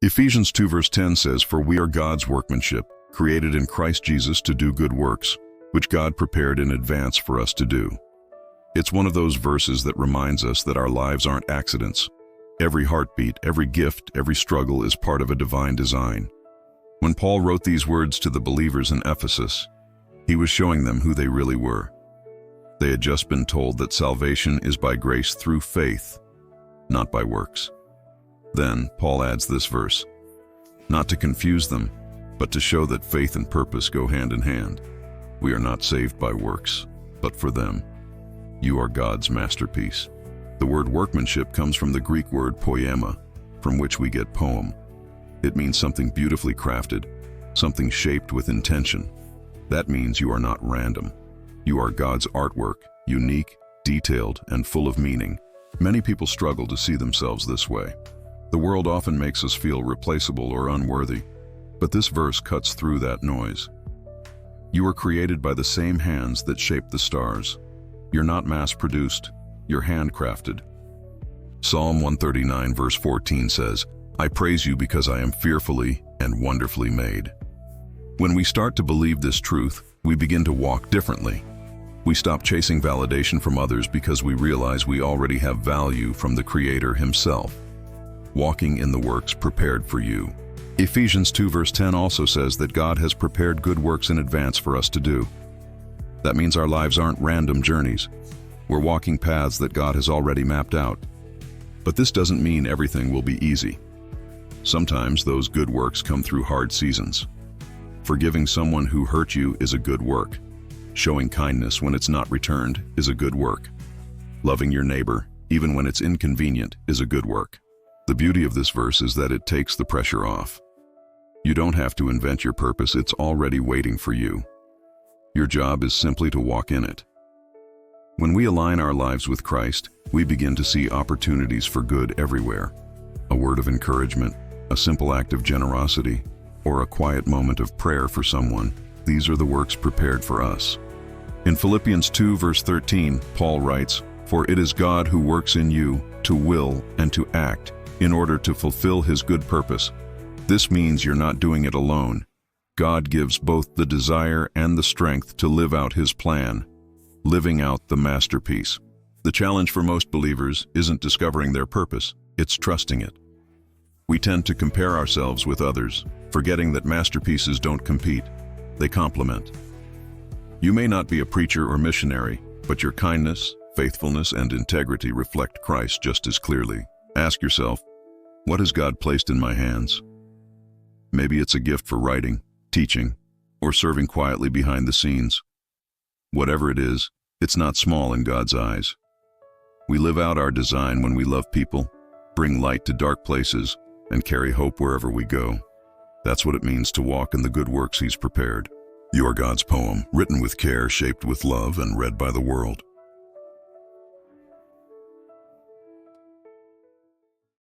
Ephesians 2 verse 10 says, "For we are God's workmanship, created in Christ Jesus to do good works, which God prepared in advance for us to do." It's one of those verses that reminds us that our lives aren't accidents. Every heartbeat, every gift, every struggle is part of a divine design. When Paul wrote these words to the believers in Ephesus, he was showing them who they really were. They had just been told that salvation is by grace through faith, not by works. Then Paul adds this verse, not to confuse them, but to show that faith and purpose go hand in hand. We are not saved by works, but for them. You are God's masterpiece. The word workmanship comes from the Greek word poema, from which we get poem. It means something beautifully crafted, something shaped with intention. That means you are not random. You are God's artwork, unique, detailed, and full of meaning. Many people struggle to see themselves this way. The world often makes us feel replaceable or unworthy, but this verse cuts through that noise. You were created by the same hands that shaped the stars. You're not mass-produced, you're handcrafted. Psalm 139 verse 14 says, "I praise you because I am fearfully and wonderfully made." When we start to believe this truth, we begin to walk differently. We stop chasing validation from others because we realize we already have value from the Creator Himself. Walking in the works prepared for you. Ephesians 2 verse 10 also says that God has prepared good works in advance for us to do. That means our lives aren't random journeys. We're walking paths that God has already mapped out. But this doesn't mean everything will be easy. Sometimes those good works come through hard seasons. Forgiving someone who hurt you is a good work. Showing kindness when it's not returned is a good work. Loving your neighbor, even when it's inconvenient, is a good work. The beauty of this verse is that it takes the pressure off. You don't have to invent your purpose, it's already waiting for you. Your job is simply to walk in it. When we align our lives with Christ, we begin to see opportunities for good everywhere. A word of encouragement, a simple act of generosity, or a quiet moment of prayer for someone, these are the works prepared for us. In Philippians 2 verse 13, Paul writes, "For it is God who works in you to will and to act in order to fulfill His good purpose." This means you're not doing it alone. God gives both the desire and the strength to live out His plan, living out the masterpiece. The challenge for most believers isn't discovering their purpose, it's trusting it. We tend to compare ourselves with others, forgetting that masterpieces don't compete, they complement. You may not be a preacher or missionary, but your kindness, faithfulness, and integrity reflect Christ just as clearly. Ask yourself, what has God placed in my hands? Maybe it's a gift for writing, teaching, or serving quietly behind the scenes. Whatever it is, it's not small in God's eyes. We live out our design when we love people, bring light to dark places, and carry hope wherever we go. That's what it means to walk in the good works He's prepared. You are God's poem, written with care, shaped with love, and read by the world.